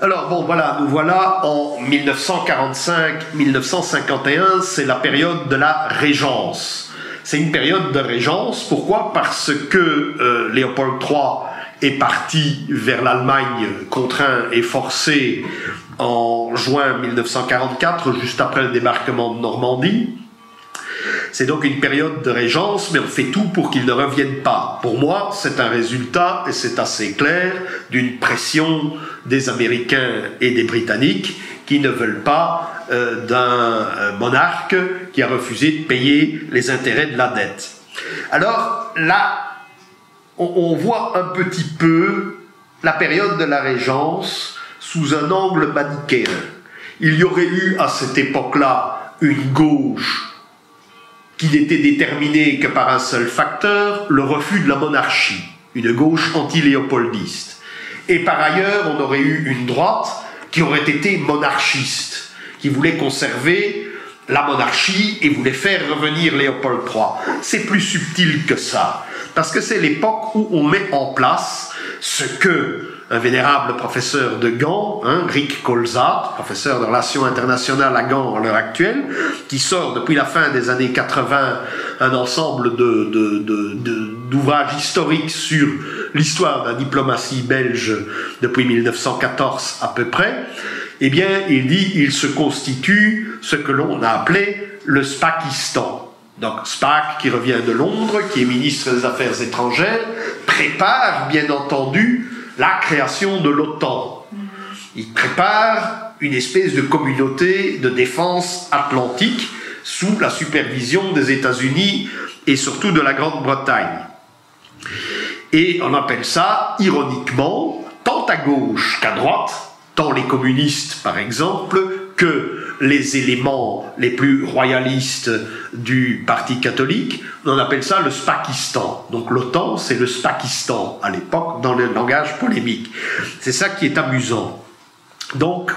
Alors bon, voilà, nous voilà en 1945-1951, c'est la période de la Régence. C'est une période de Régence, pourquoi? Parce que Léopold III est parti vers l'Allemagne, contraint et forcé en juin 1944, juste après le débarquement de Normandie. C'est donc une période de régence, mais on fait tout pour qu'il ne revienne pas. Pour moi, c'est un résultat, et c'est assez clair, d'une pression des Américains et des Britanniques qui ne veulent pas d'un monarque qui a refusé de payer les intérêts de la dette. Alors là, on voit un petit peu la période de la Régence sous un angle manichéen. Il y aurait eu à cette époque-là une gauche qui n'était déterminée que par un seul facteur, le refus de la monarchie, une gauche anti-léopoldiste. Et par ailleurs, on aurait eu une droite qui aurait été monarchiste, qui voulait conserver la monarchie et voulait faire revenir Léopold III. C'est plus subtil que ça, parce que c'est l'époque où on met en place ce que un vénérable professeur de Gand, Rick Colzat, professeur de relations internationales à Gand à l'heure actuelle, qui sort depuis la fin des années 80 un ensemble d'ouvrages historiques sur l'histoire de la diplomatie belge depuis 1914 à peu près, eh bien, il dit il se constitue ce que l'on a appelé le Spakistan. Donc Spaak, qui revient de Londres, qui est ministre des Affaires étrangères, prépare bien entendu la création de l'OTAN. Il prépare une espèce de communauté de défense atlantique sous la supervision des États-Unis et surtout de la Grande-Bretagne. Et on appelle ça, ironiquement, tant à gauche qu'à droite, tant les communistes par exemple, que les éléments les plus royalistes du Parti catholique, on appelle ça le Spakistan. Donc l'OTAN, c'est le Spakistan à l'époque, dans le langage polémique. C'est ça qui est amusant. Donc,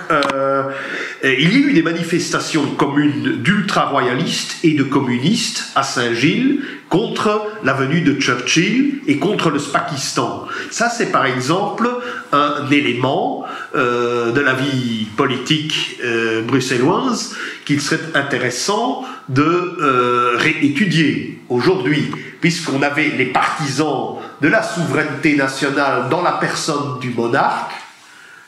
il y a eu des manifestations communes d'ultra-royalistes et de communistes à Saint-Gilles contre la venue de Churchill et contre le Spakistan. Ça, c'est par exemple un élément de la vie politique bruxelloise qu'il serait intéressant de réétudier aujourd'hui, puisqu'on avait les partisans de la souveraineté nationale dans la personne du monarque,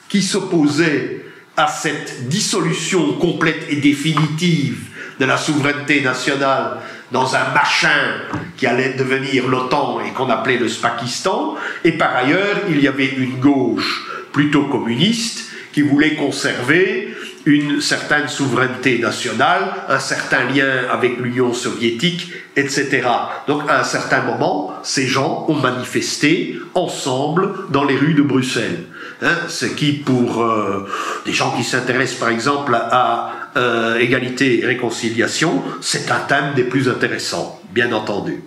qui s'opposait à cette dissolution complète et définitive de la souveraineté nationale dans un machin qui allait devenir l'OTAN et qu'on appelait le Spakistan, et par ailleurs il y avait une gauche plutôt communiste qui voulait conserver une certaine souveraineté nationale, un certain lien avec l'Union soviétique, etc. Donc à un certain moment, ces gens ont manifesté ensemble dans les rues de Bruxelles. Ce qui, pour des gens qui s'intéressent par exemple à égalité et réconciliation, c'est un thème des plus intéressants, bien entendu.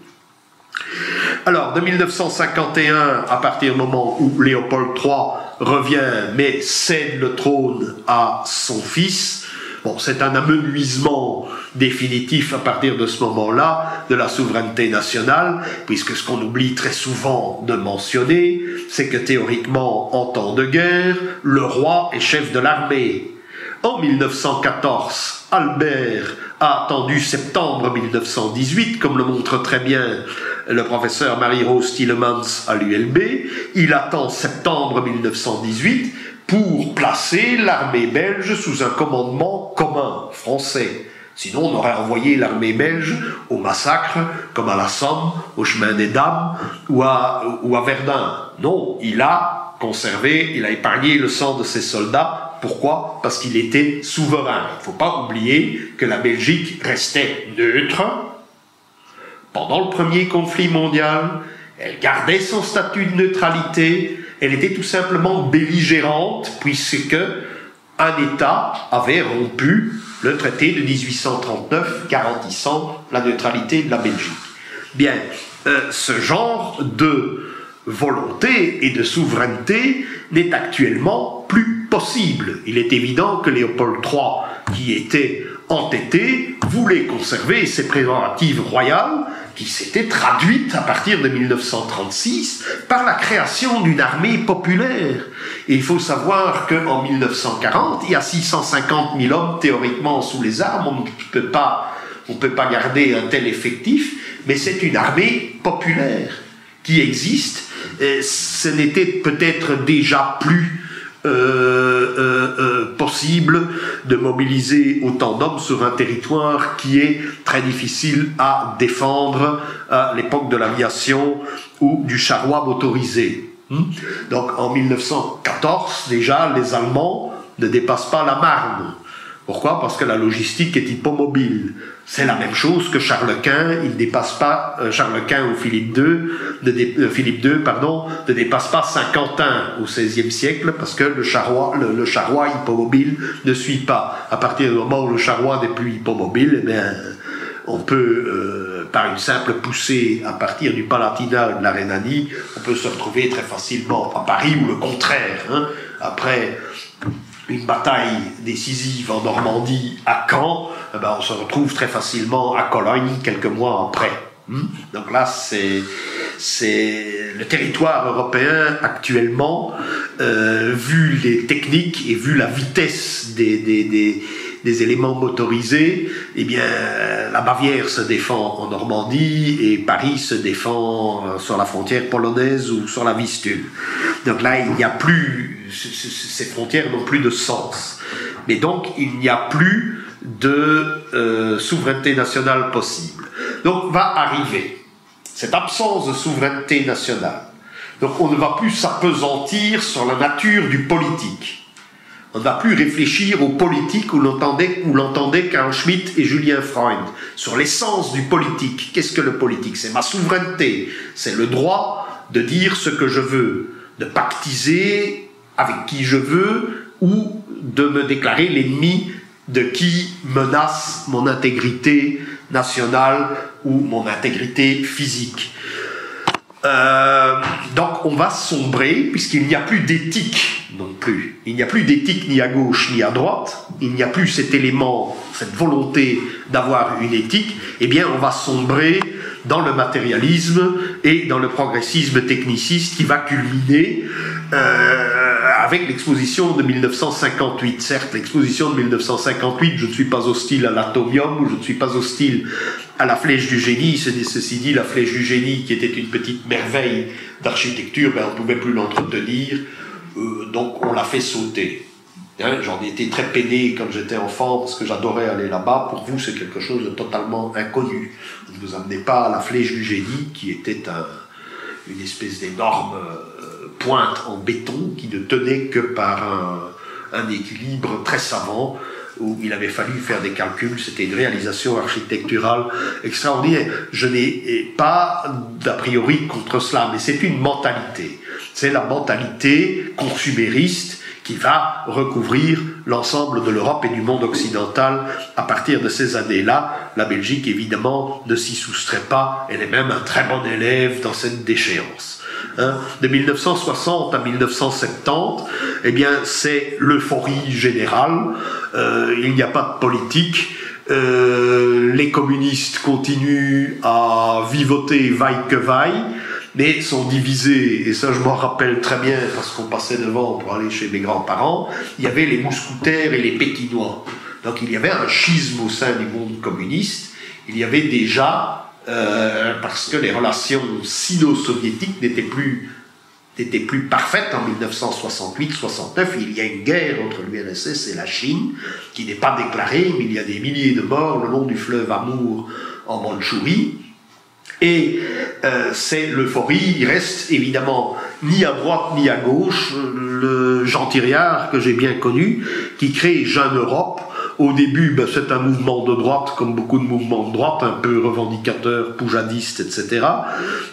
Alors, de 1951, à partir du moment où Léopold III revient, mais cède le trône à son fils, bon, c'est un amenuisement définitif à partir de ce moment-là de la souveraineté nationale, puisque ce qu'on oublie très souvent de mentionner, c'est que théoriquement, en temps de guerre, le roi est chef de l'armée. En 1914, Albert a attendu septembre 1918, comme le montre très bien le professeur Marie-Rose Tielemans à l'ULB. Il attend septembre 1918 pour placer l'armée belge sous un commandement commun, français. Sinon, on aurait envoyé l'armée belge au massacre, comme à la Somme, au chemin des Dames ou à Verdun. Non, il a conservé, il a épargné le sang de ses soldats. Pourquoi? Parce qu'il était souverain. Il ne faut pas oublier que la Belgique restait neutre pendant le premier conflit mondial. Elle gardait son statut de neutralité. Elle était tout simplement belligérante puisque un État avait rompu le traité de 1839 garantissant la neutralité de la Belgique. Bien, ce genre de volonté et de souveraineté n'est actuellement plus possible. Il est évident que Léopold III, qui était entêté, voulait conserver ses prérogatives royales qui s'était traduite à partir de 1936 par la création d'une armée populaire. Et il faut savoir qu'en 1940, il y a 650 000 hommes théoriquement sous les armes, on ne peut pas garder un tel effectif, mais c'est une armée populaire qui existe. Et ce n'était peut-être déjà plus possible de mobiliser autant d'hommes sur un territoire qui est très difficile à défendre à l'époque de l'aviation ou du charroi motorisé. Donc en 1914, déjà, les Allemands ne dépassent pas la Marne. Pourquoi? Parce que la logistique est hypomobile. C'est la même chose que Charles Quint, il ne dépasse pas, Charles Quint ou Philippe II, ne dépasse pas Saint-Quentin au XVIe siècle, parce que le charroi hypomobile ne suit pas. À partir du moment où le charroi n'est plus hypomobile, eh bien, on peut, par une simple poussée à partir du Palatinat et de la Rhénanie, on peut se retrouver très facilement à Paris, ou le contraire, hein, après une bataille décisive en Normandie à Caen, eh ben on se retrouve très facilement à Cologne quelques mois après. Donc là, c'est le territoire européen actuellement, vu les techniques et vu la vitesse des éléments motorisés, eh bien, la Bavière se défend en Normandie et Paris se défend sur la frontière polonaise ou sur la Vistule. Donc là, il n'y a plus, ces frontières n'ont plus de sens. Mais donc, il n'y a plus de souveraineté nationale possible. Donc, va arriver cette absence de souveraineté nationale. Donc, on ne va plus s'appesantir sur la nature du politique. On ne va plus réfléchir aux politiques où l'entendait Carl Schmitt et Julien Freund, sur l'essence du politique. Qu'est-ce que le politique? C'est ma souveraineté, c'est le droit de dire ce que je veux, de pactiser avec qui je veux ou de me déclarer l'ennemi de qui menace mon intégrité nationale ou mon intégrité physique. Donc on va sombrer, puisqu'il n'y a plus d'éthique non plus. Il n'y a plus d'éthique ni à gauche ni à droite. Il n'y a plus cet élément, cette volonté d'avoir une éthique. Eh bien, on va sombrer dans le matérialisme et dans le progressisme techniciste qui va culminer avec l'exposition de 1958. Certes, l'exposition de 1958, je ne suis pas hostile à l'atomium, ou je ne suis pas hostile à la flèche du génie. Ceci dit, la flèche du génie, qui était une petite merveille d'architecture, ben, on ne pouvait plus l'entretenir, donc on l'a fait sauter. Hein, j'en ai été très peiné quand j'étais enfant, parce que j'adorais aller là-bas. Pour vous, c'est quelque chose de totalement inconnu. Vous ne vous amenez pas à la flèche du génie, qui était une espèce d'énorme pointe en béton qui ne tenait que par un équilibre très savant, où il avait fallu faire des calculs. C'était une réalisation architecturale extraordinaire. Je n'ai pas d'a priori contre cela, mais c'est une mentalité. C'est la mentalité consumériste qui va recouvrir l'ensemble de l'Europe et du monde occidental à partir de ces années-là. La Belgique, évidemment, ne s'y soustrait pas. Elle est même un très bon élève dans cette déchéance. Hein, de 1960 à 1970, eh bien, c'est l'euphorie générale. Il n'y a pas de politique. Les communistes continuent à vivoter vaille que vaille, mais sont divisés, et ça je m'en rappelle très bien parce qu'on passait devant pour aller chez mes grands-parents. Il y avait les mousquetaires et les pékinois. Donc il y avait un schisme au sein du monde communiste. Il y avait déjà parce que les relations sino-soviétiques n'étaient plus parfaites en 1968-69. Il y a une guerre entre l'URSS et la Chine qui n'est pas déclarée, mais il y a des milliers de morts le long du fleuve Amour en Mandchourie. Et c'est l'euphorie. Il reste évidemment ni à droite ni à gauche le Jean Thiriard, que j'ai bien connu, qui crée Jeune Europe. Au début, ben, c'est un mouvement de droite, comme beaucoup de mouvements de droite, un peu revendicateur, poujadiste, etc.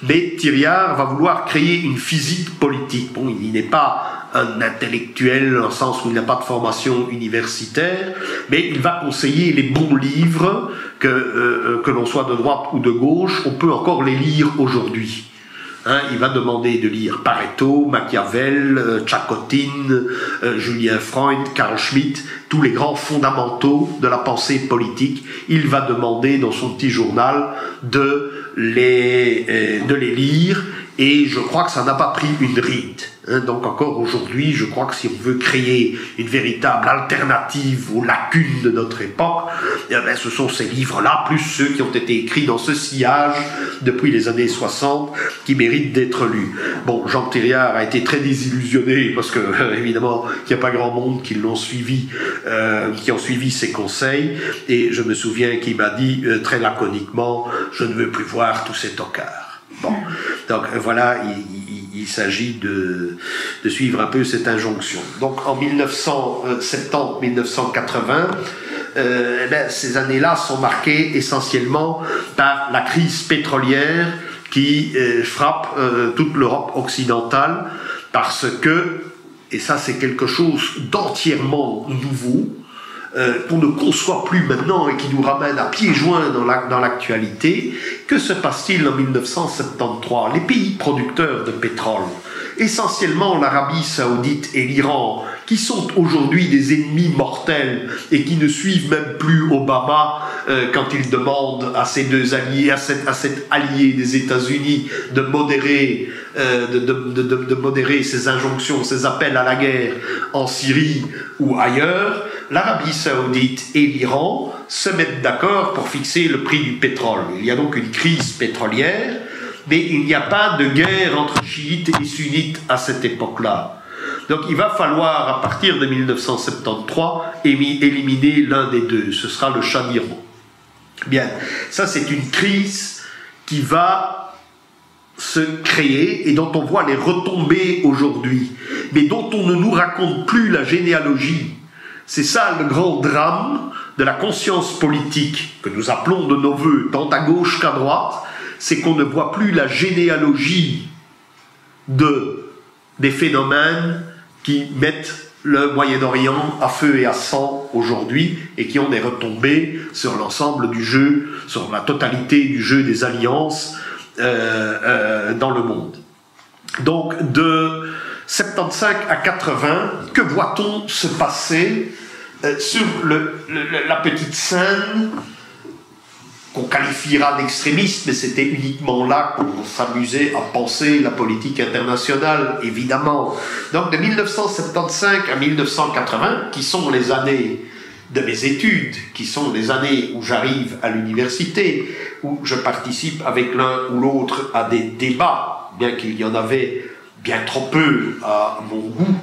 Mais Thiriard va vouloir créer une physique politique. Bon, il n'est pas un intellectuel, dans le sens où il n'a pas de formation universitaire, mais il va conseiller les bons livres, que l'on soit de droite ou de gauche, on peut encore les lire aujourd'hui. Il va demander de lire Pareto, Machiavel, Tchakotin, Julien Freund, Carl Schmitt, tous les grands fondamentaux de la pensée politique. Il va demander dans son petit journal de les lire, et je crois que ça n'a pas pris une ride. Donc encore aujourd'hui, je crois que si on veut créer une véritable alternative aux lacunes de notre époque, ce sont ces livres-là, plus ceux qui ont été écrits dans ce sillage depuis les années 60, qui méritent d'être lus. Bon, Jean Thiriard a été très désillusionné, parce que, évidemment, il n'y a pas grand monde qui l'ont suivi, qui ont suivi ses conseils, et je me souviens qu'il m'a dit très laconiquement, je ne veux plus voir tous ces tocards. Bon, donc voilà, il s'agit de suivre un peu cette injonction. Donc en 1970-1980, ces années-là sont marquées essentiellement par la crise pétrolière qui frappe toute l'Europe occidentale, parce que, et ça c'est quelque chose d'entièrement nouveau, qu'on ne conçoit plus maintenant et qui nous ramène à pieds joints dans l'actualité. Que se passe-t-il en 1973 ? Les pays producteurs de pétrole, essentiellement l'Arabie Saoudite et l'Iran, qui sont aujourd'hui des ennemis mortels et qui ne suivent même plus Obama quand il demande à ces deux alliés, à cet allié des États-Unis de modérer, de modérer ses injonctions, ses appels à la guerre en Syrie ou ailleurs. L'Arabie Saoudite et l'Iran se mettent d'accord pour fixer le prix du pétrole. Il y a donc une crise pétrolière, mais il n'y a pas de guerre entre chiites et sunnites à cette époque-là. Donc il va falloir, à partir de 1973, éliminer l'un des deux. Ce sera le Shah d'Iran. Bien, ça c'est une crise qui va se créer et dont on voit les retombées aujourd'hui, mais dont on ne nous raconte plus la généalogie. C'est ça le grand drame de la conscience politique que nous appelons de nos voeux, tant à gauche qu'à droite, c'est qu'on ne voit plus la généalogie des phénomènes qui mettent le Moyen-Orient à feu et à sang aujourd'hui et qui ont des retombées sur l'ensemble du jeu, sur la totalité du jeu des alliances dans le monde. Donc de 75 à 80, que voit-on se passer sur la petite scène qu'on qualifiera d'extrémiste, mais c'était uniquement là qu'on s'amusait à penser la politique internationale, évidemment. Donc de 1975 à 1980, qui sont les années de mes études, qui sont les années où j'arrive à l'université, où je participe avec l'un ou l'autre à des débats, bien qu'il y en avait bien trop peu à mon goût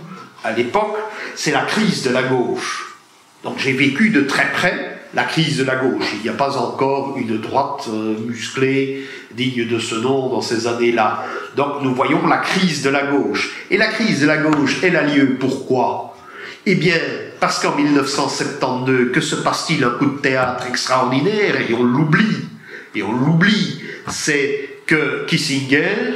à l'époque, c'est la crise de la gauche. Donc j'ai vécu de très près la crise de la gauche. Il n'y a pas encore une droite musclée, digne de ce nom dans ces années-là. Donc nous voyons la crise de la gauche. Et la crise de la gauche, elle a lieu pourquoi ? Eh bien, parce qu'en 1972, que se passe-t-il ? Un coup de théâtre extraordinaire, et on l'oublie. Et on l'oublie. C'est que Kissinger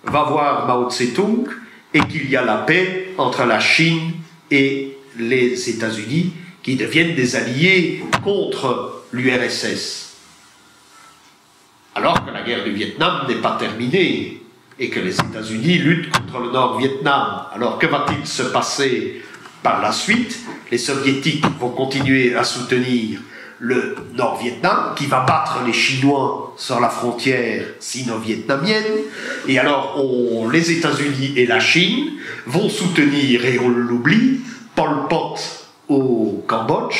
va voir Mao Tse-tung et qu'il y a la paix entre la Chine et les États-Unis qui deviennent des alliés contre l'URSS. Alors que la guerre du Vietnam n'est pas terminée et que les États-Unis luttent contre le Nord-Vietnam. Alors que va-t-il se passer par la suite ? Les Soviétiques vont continuer à soutenir le Nord-Vietnam, qui va battre les Chinois sur la frontière sino-vietnamienne, et alors les États-Unis et la Chine vont soutenir, et on l'oublie, Pol Pot au Cambodge,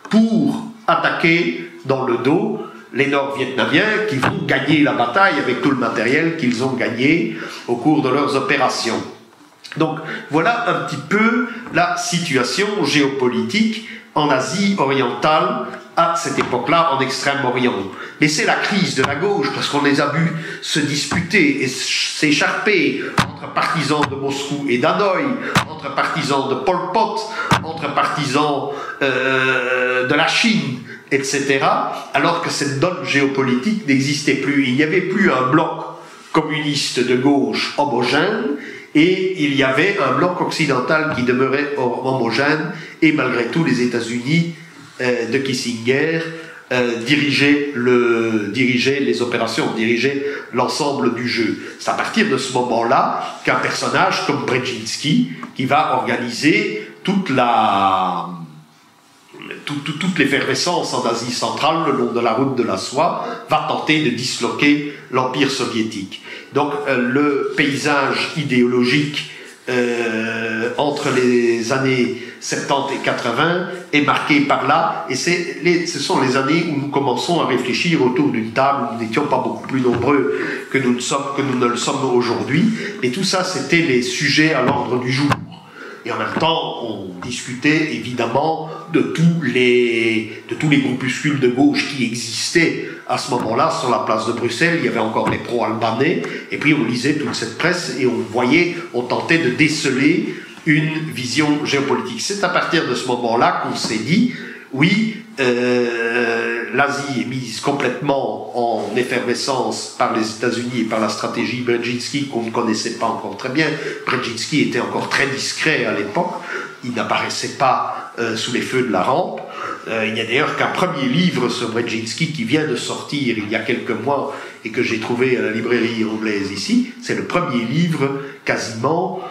pour attaquer dans le dos les Nord-Vietnamiens qui vont gagner la bataille avec tout le matériel qu'ils ont gagné au cours de leurs opérations. Donc voilà un petit peu la situation géopolitique en Asie orientale à cette époque-là, en Extrême-Orient. Mais c'est la crise de la gauche, parce qu'on les a vus se disputer et s'écharper entre partisans de Moscou et d'Hanoï, entre partisans de Pol Pot, entre partisans de la Chine, etc., alors que cette donne géopolitique n'existait plus. Il n'y avait plus un bloc communiste de gauche homogène, et il y avait un bloc occidental qui demeurait homogène, et malgré tout les États-Unis de Kissinger dirigeait les opérations, dirigeait l'ensemble du jeu. C'est à partir de ce moment-là qu'un personnage comme Brzezinski, qui va organiser toute l'effervescence en Asie centrale le long de la route de la soie, va tenter de disloquer l'Empire soviétique. Donc le paysage idéologique entre les années 70 et 80 est marqué par là, et ce sont les années où nous commençons à réfléchir autour d'une table où nous n'étions pas beaucoup plus nombreux que nous ne le sommes aujourd'hui, et tout ça c'était les sujets à l'ordre du jour. Et en même temps, on discutait évidemment de tous les groupuscules de gauche qui existaient à ce moment-là sur la place de Bruxelles. Il y avait encore les pro-albanais, et puis on lisait toute cette presse et on tentait de déceler une vision géopolitique. C'est à partir de ce moment-là qu'on s'est dit, oui, l'Asie est mise complètement en effervescence par les États-Unis et par la stratégie Brzezinski qu'on ne connaissait pas encore très bien. Brzezinski était encore très discret à l'époque, il n'apparaissait pas sous les feux de la rampe. Il n'y a d'ailleurs qu'un premier livre sur Brzezinski qui vient de sortir il y a quelques mois et que j'ai trouvé à la librairie anglaise ici. C'est le premier livre quasiment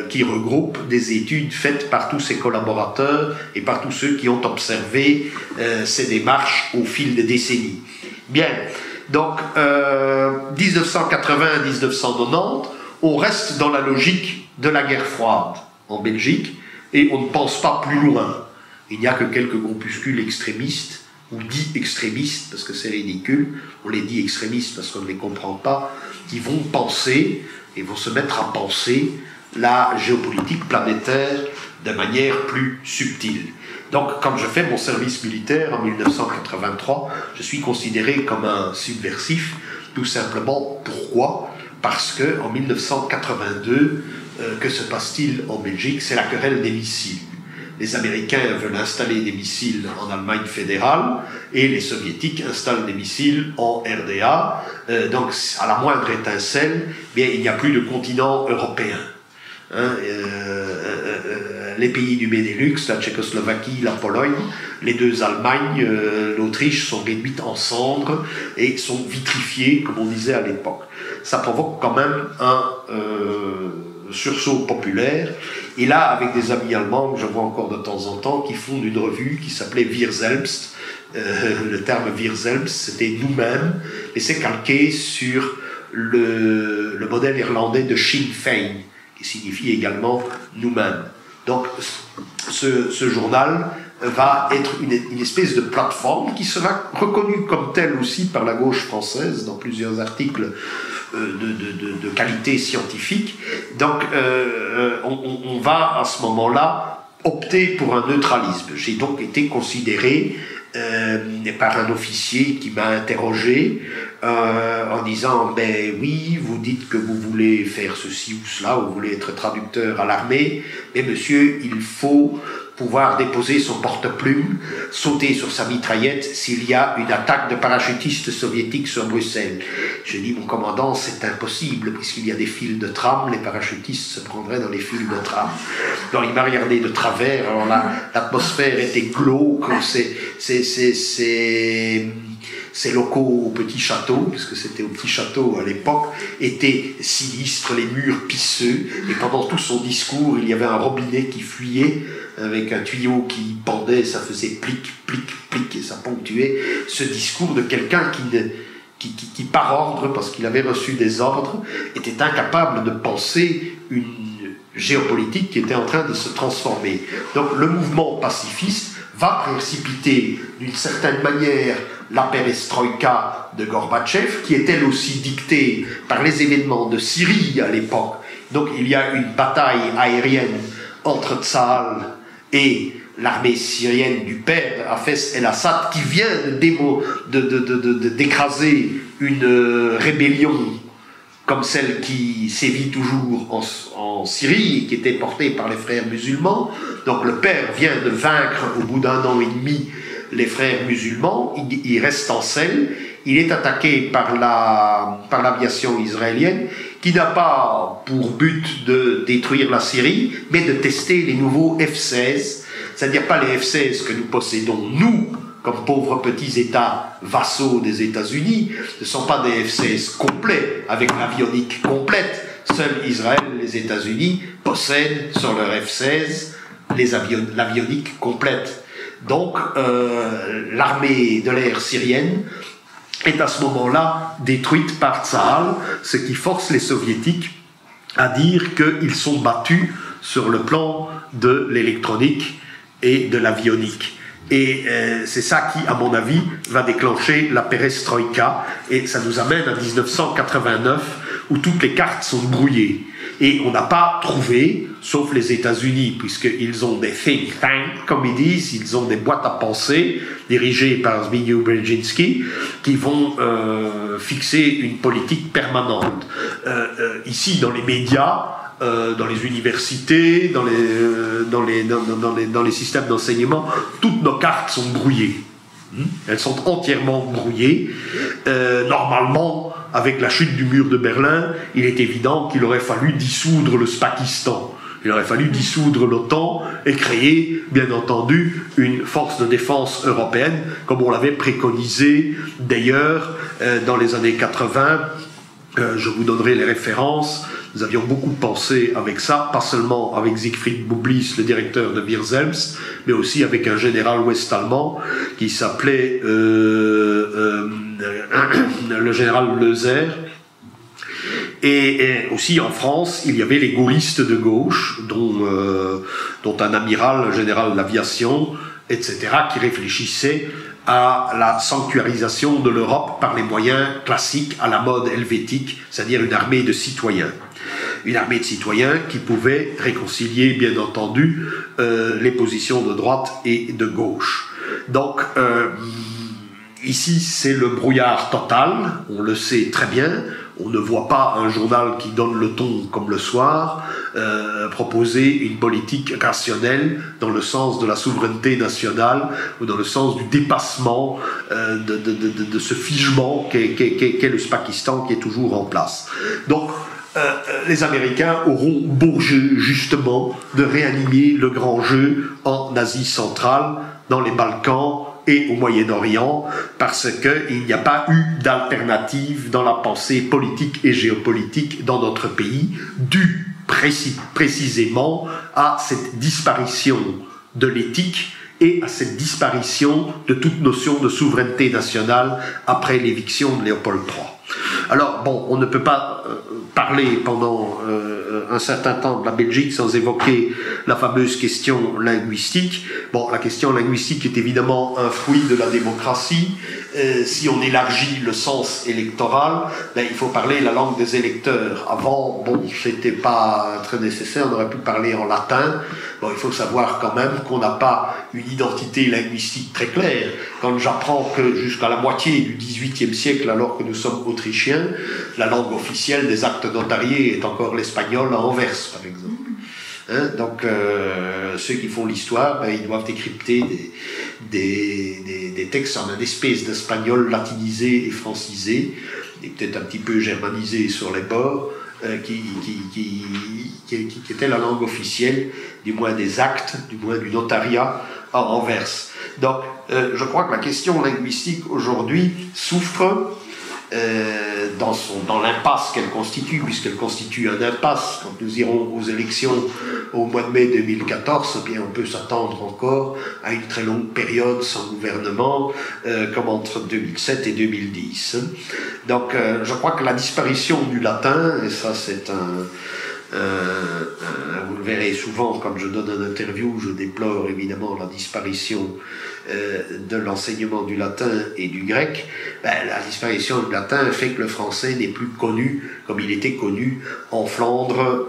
qui regroupe des études faites par tous ses collaborateurs et par tous ceux qui ont observé ces démarches au fil des décennies. Bien, donc 1980-1990, on reste dans la logique de la guerre froide en Belgique et on ne pense pas plus loin. Il n'y a que quelques groupuscules extrémistes ou dits extrémistes, parce que c'est ridicule, on les dit extrémistes parce qu'on ne les comprend pas, qui vont penser et vont se mettre à penser la géopolitique planétaire de manière plus subtile. Donc, quand je fais mon service militaire en 1983, je suis considéré comme un subversif, tout simplement. Pourquoi ? Parce que en 1982, que se passe-t-il en Belgique ? C'est la querelle des missiles. Les Américains veulent installer des missiles en Allemagne fédérale et les Soviétiques installent des missiles en RDA. Donc, à la moindre étincelle, bien, il n'y a plus de continent européen. Les pays du Benelux, la Tchécoslovaquie, la Pologne, les deux Allemagnes, l'Autriche sont réduites en cendres et sont vitrifiées, comme on disait à l'époque. Ça provoque quand même un sursaut populaire. Et là, avec des amis allemands que je vois encore de temps en temps, qui fondent une revue qui s'appelait Wir Selbst. Le terme Wir Selbst, c'était nous-mêmes, et c'est calqué sur le modèle irlandais de Sinn Féin, qui signifie également nous-mêmes. Donc, ce journal va être une espèce de plateforme qui sera reconnue comme telle aussi par la gauche française dans plusieurs articles de qualité scientifique. Donc, on va à ce moment-là opter pour un neutralisme. J'ai donc été considéré par un officier qui m'a interrogé en disant « Ben oui, vous dites que vous voulez faire ceci ou cela, ou vous voulez être traducteur à l'armée, mais monsieur, il faut pouvoir déposer son porte-plume, sauter sur sa mitraillette s'il y a une attaque de parachutistes soviétiques sur Bruxelles. » Je dis « Mon commandant, c'est impossible, puisqu'il y a des fils de tram, les parachutistes se prendraient dans les fils de tram. » Donc il m'a regardé de travers, alors l'atmosphère était glauque, ces locaux au petit château, puisque c'était au petit château à l'époque, étaient sinistres, les murs pisseux, et pendant tout son discours, il y avait un robinet qui fuyait, avec un tuyau qui pendait, ça faisait plic, plic, plic, et ça ponctuait ce discours de quelqu'un qui par ordre, parce qu'il avait reçu des ordres, était incapable de penser une géopolitique qui était en train de se transformer. Donc le mouvement pacifiste va précipiter d'une certaine manière la perestroïka de Gorbatchev, qui est elle aussi dictée par les événements de Syrie à l'époque. Donc il y a une bataille aérienne entre Tsahal et l'armée syrienne du père Hafez el-Assad, qui vient d'écraser une rébellion comme celle qui sévit toujours en Syrie, et qui était portée par les frères musulmans. Donc le père vient de vaincre au bout d'un an et demi les frères musulmans, il reste en selle, il est attaqué par l'aviation israélienne, qui n'a pas pour but de détruire la Syrie, mais de tester les nouveaux F-16, c'est-à-dire pas les F-16 que nous possédons, nous, comme pauvres petits États vassaux des États-Unis, ne sont pas des F-16 complets, avec l'avionique complète. Seul Israël et les États-Unis possèdent sur leur F-16 l'avionique complète. Donc, l'armée de l'air syrienne est à ce moment-là détruite par Tsahal, ce qui force les Soviétiques à dire qu'ils sont battus sur le plan de l'électronique et de l'avionique. Et c'est ça qui, à mon avis, va déclencher la perestroïka, et ça nous amène à 1989, où toutes les cartes sont brouillées. Et on n'a pas trouvé, sauf les États-Unis, puisqu'ils ont des think tanks, comme ils disent, ils ont des boîtes à pensée, dirigées par Zbigniew Brzezinski, qui vont fixer une politique permanente. Ici, dans les médias, dans les universités, dans les systèmes d'enseignement, toutes nos cartes sont brouillées. Elles sont entièrement brouillées. Normalement, avec la chute du mur de Berlin, il est évident qu'il aurait fallu dissoudre le Pakistan. Il aurait fallu dissoudre l'OTAN et créer, bien entendu, une force de défense européenne, comme on l'avait préconisé d'ailleurs dans les années 80. Je vous donnerai les références. Nous avions beaucoup pensé avec ça, pas seulement avec Siegfried Bublis, le directeur de Wir Selbst, mais aussi avec un général ouest-allemand qui s'appelait le général Leuser. Et aussi en France, il y avait les gaullistes de gauche, dont un amiral, un général de l'aviation, etc., qui réfléchissaient à la sanctuarisation de l'Europe par les moyens classiques à la mode helvétique, c'est-à-dire une armée de citoyens. Une armée de citoyens qui pouvait réconcilier, bien entendu, les positions de droite et de gauche. Donc, ici, c'est le brouillard total, on le sait très bien. On ne voit pas un journal qui donne le ton comme le soir proposer une politique rationnelle dans le sens de la souveraineté nationale ou dans le sens du dépassement de ce figement qu'est le Pakistan qui est toujours en place. Donc, les Américains auront beau jeu, justement, de réanimer le grand jeu en Asie centrale, dans les Balkans et au Moyen-Orient, parce qu'il n'y a pas eu d'alternative dans la pensée politique et géopolitique dans notre pays, due précisément à cette disparition de l'éthique et à cette disparition de toute notion de souveraineté nationale après l'éviction de Léopold III. Alors, bon, on ne peut pas parler pendant un certain temps de la Belgique sans évoquer la fameuse question linguistique. Bon, la question linguistique est évidemment un fruit de la démocratie. Si on élargit le sens électoral, ben, il faut parler la langue des électeurs. Avant, bon, c'était pas très nécessaire, on aurait pu parler en latin. Bon, il faut savoir quand même qu'on n'a pas une identité linguistique très claire. Quand j'apprends que jusqu'à la moitié du XVIIIe siècle, alors que nous sommes autrichiens, la langue officielle des actes notariés est encore l'espagnol à Anvers, par exemple. Hein, donc, ceux qui font l'histoire, ben, ils doivent décrypter des textes en une espèce d'espagnol latinisé et francisé, et peut-être un petit peu germanisé sur les bords, qui était la langue officielle, du moins des actes, du moins du notariat à Anvers. Donc, je crois que la question linguistique aujourd'hui souffre dans l'impasse qu'elle constitue, puisqu'elle constitue un impasse. Quand nous irons aux élections au mois de mai 2014, eh bien, on peut s'attendre encore à une très longue période sans gouvernement, comme entre 2007 et 2010. Donc, je crois que la disparition du latin, et ça c'est vous le verrez souvent quand je donne une interview, je déplore évidemment la disparition de l'enseignement du latin et du grec. Ben, la disparition du latin fait que le français n'est plus connu comme il était connu en Flandre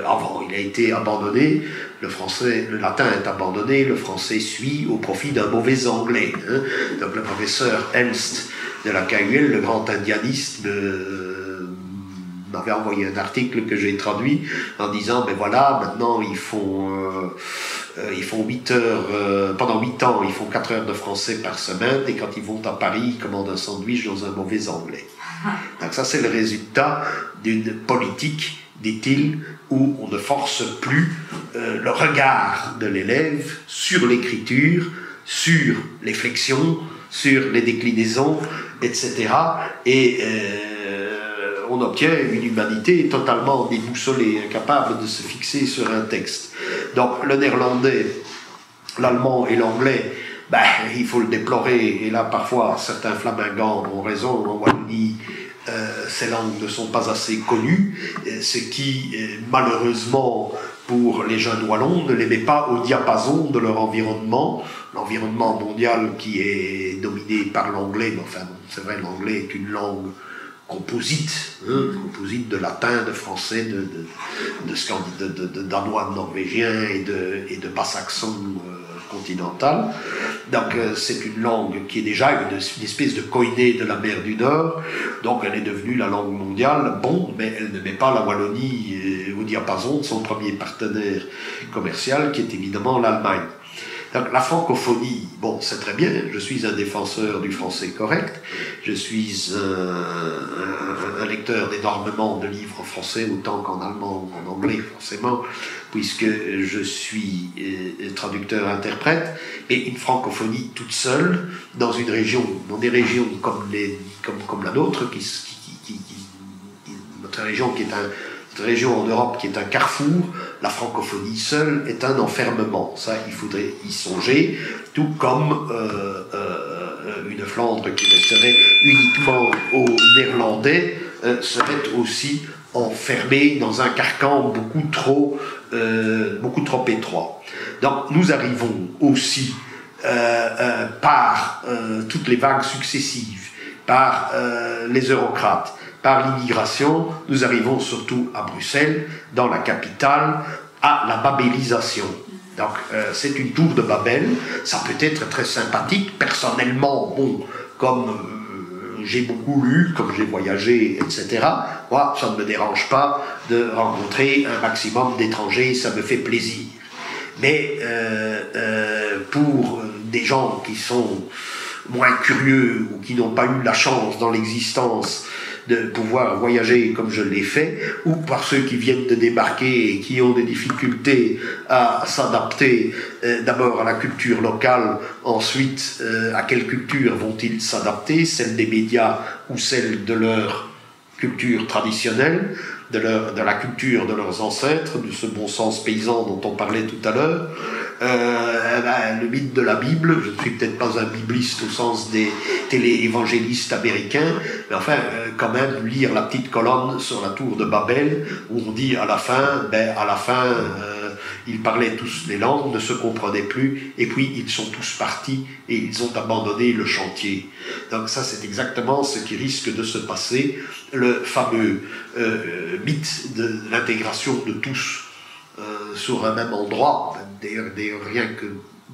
avant. Il a été abandonné, le latin est abandonné, le français suit au profit d'un mauvais anglais. Hein. Donc le professeur Elst de la KUL, le grand indianiste m'avait envoyé un article que j'ai traduit en disant, ben voilà, maintenant ils font 8 heures, pendant 8 ans, ils font 4 heures de français par semaine, et quand ils vont à Paris, ils commandent un sandwich dans un mauvais anglais. Donc ça, c'est le résultat d'une politique, dit-il, où on ne force plus le regard de l'élève sur l'écriture, sur les flexions, sur les déclinaisons, etc. Et on obtient une humanité totalement déboussolée, incapable de se fixer sur un texte. Donc le néerlandais, l'allemand et l'anglais, il faut le déplorer, et là parfois certains flamingants ont raison, en Wallonie, ces langues ne sont pas assez connues, ce qui malheureusement pour les jeunes wallons ne les met pas au diapason de leur environnement, l'environnement mondial qui est dominé par l'anglais, mais enfin c'est vrai, l'anglais est une langue composite, composite de latin, de français, de danois, de norvégien et de bas-saxon continental. Donc c'est une langue qui est déjà une espèce de koiné de la mer du Nord, donc elle est devenue la langue mondiale, bon, mais elle ne met pas la Wallonie au diapason de son premier partenaire commercial, qui est évidemment l'Allemagne. Donc la francophonie, bon, c'est très bien, je suis un défenseur du français correct, je suis un lecteur d'énormément de livres en français, autant qu'en allemand ou en anglais, forcément, puisque je suis traducteur-interprète, et une francophonie toute seule, dans une région, dans des régions comme la nôtre, notre région qui est cette région en Europe qui est un carrefour, la francophonie seule est un enfermement. Ça, il faudrait y songer, tout comme une Flandre qui resterait uniquement aux Néerlandais serait aussi enfermée dans un carcan beaucoup trop étroit. Donc nous arrivons aussi par toutes les vagues successives, par les eurocrates, par l'immigration, nous arrivons surtout à Bruxelles, dans la capitale, à la babélisation. Donc c'est une tour de Babel, ça peut être très sympathique, personnellement, bon, comme j'ai beaucoup lu, comme j'ai voyagé, etc., moi, ça ne me dérange pas de rencontrer un maximum d'étrangers, ça me fait plaisir. Mais pour des gens qui sont moins curieux ou qui n'ont pas eu la chance dans l'existence de pouvoir voyager comme je l'ai fait, ou par ceux qui viennent de débarquer et qui ont des difficultés à s'adapter d'abord à la culture locale, ensuite à quelle culture vont-ils s'adapter, celle des médias ou celle de leur culture traditionnelle, de la culture de leurs ancêtres, de ce bon sens paysan dont on parlait tout à l'heure. Le mythe de la Bible, je ne suis peut-être pas un bibliste au sens des télé-évangélistes américains, mais enfin, quand même, lire la petite colonne sur la tour de Babel, où on dit à la fin, ils parlaient tous les langues, ne se comprenaient plus, et puis ils sont tous partis et ils ont abandonné le chantier. Donc ça, c'est exactement ce qui risque de se passer, le fameux mythe de l'intégration de tous sur un même endroit. D'ailleurs, rien que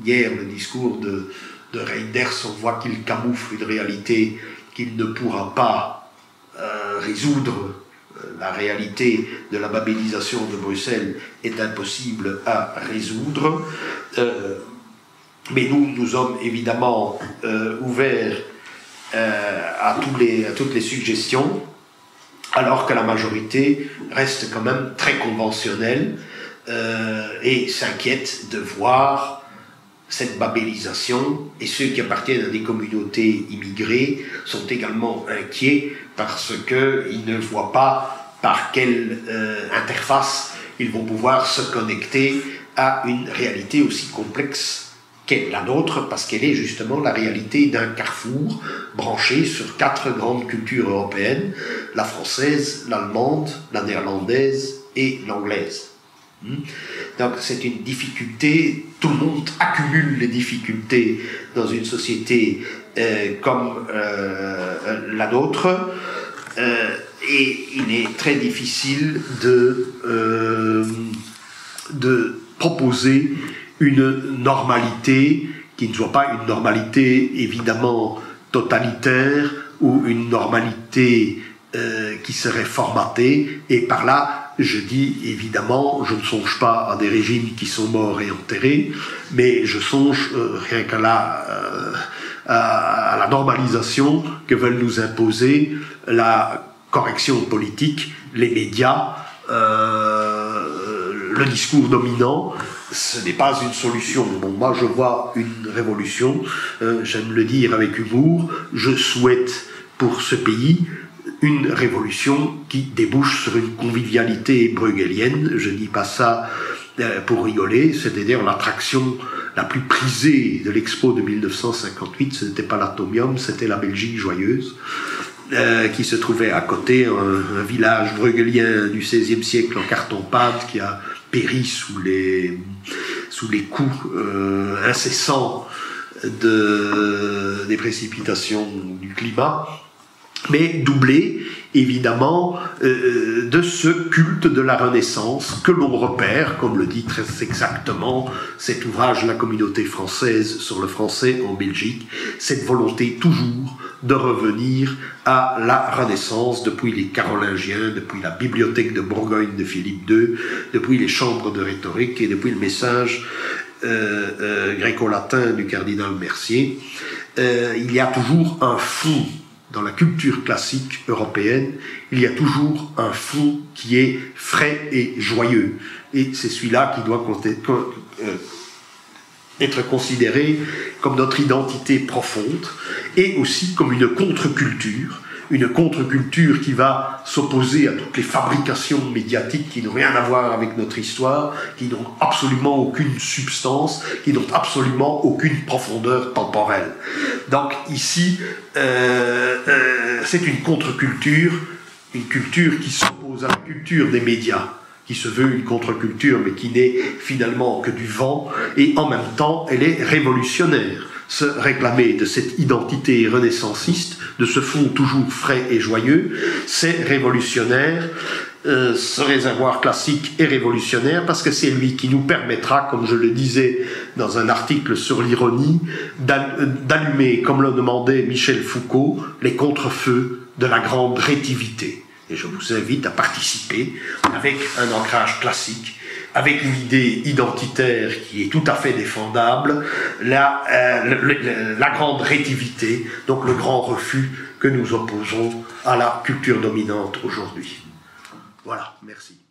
hier, le discours de Reinders, on voit qu'il camoufle une réalité qu'il ne pourra pas résoudre. La réalité de la babélisation de Bruxelles est impossible à résoudre. Mais nous sommes évidemment ouverts à toutes les suggestions, alors que la majorité reste quand même très conventionnelle et s'inquiète de voir cette babélisation, et ceux qui appartiennent à des communautés immigrées sont également inquiets parce qu'ils ne voient pas par quelle interface ils vont pouvoir se connecter à une réalité aussi complexe qu'est la nôtre, parce qu'elle est justement la réalité d'un carrefour branché sur 4 grandes cultures européennes, la française, l'allemande, la néerlandaise et l'anglaise. Donc c'est une difficulté, tout le monde accumule les difficultés dans une société comme la nôtre, et il est très difficile de proposer une normalité qui ne soit pas une normalité évidemment totalitaire ou une normalité qui serait formatée, et par là je dis évidemment, je ne songe pas à des régimes qui sont morts et enterrés, mais je songe rien qu'à la normalisation que veulent nous imposer la correction politique, les médias, le discours dominant, ce n'est pas une solution. Bon, moi, je vois une révolution, j'aime le dire avec humour, je souhaite pour ce pays une révolution qui débouche sur une convivialité bruegélienne. Je dis pas ça pour rigoler, c'est-à-dire l'attraction la plus prisée de l'Expo de 1958, ce n'était pas l'Atomium, c'était la Belgique joyeuse, qui se trouvait à côté, un village bruegélien du XVIe siècle en carton-pâte qui a péri sous les coups incessants des précipitations du climat, mais doublé évidemment de ce culte de la Renaissance que l'on repère, comme le dit très exactement cet ouvrage La communauté française sur le français en Belgique, cette volonté toujours de revenir à la Renaissance depuis les Carolingiens, depuis la bibliothèque de Bourgogne de Philippe II, depuis les chambres de rhétorique et depuis le message gréco-latin du cardinal Mercier. Il y a toujours un fond dans la culture classique européenne, il y a toujours un fond qui est frais et joyeux. Et c'est celui-là qui doit être considéré comme notre identité profonde et aussi comme une contre-culture qui va s'opposer à toutes les fabrications médiatiques qui n'ont rien à voir avec notre histoire, qui n'ont absolument aucune substance, qui n'ont absolument aucune profondeur temporelle. Donc ici, c'est une contre-culture, une culture qui s'oppose à la culture des médias, qui se veut une contre-culture, mais qui n'est finalement que du vent, et en même temps, elle est révolutionnaire. Se réclamer de cette identité renaissanciste, de ce fond toujours frais et joyeux, c'est révolutionnaire. Ce réservoir classique est révolutionnaire parce que c'est lui qui nous permettra, comme je le disais dans un article sur l'ironie, d'allumer, comme le demandait Michel Foucault, les contre-feux de la grande rétivité. Et je vous invite à participer avec un ancrage classique, avec une idée identitaire qui est tout à fait défendable, la grande rétivité, donc le grand refus que nous opposons à la culture dominante aujourd'hui. Voilà, merci.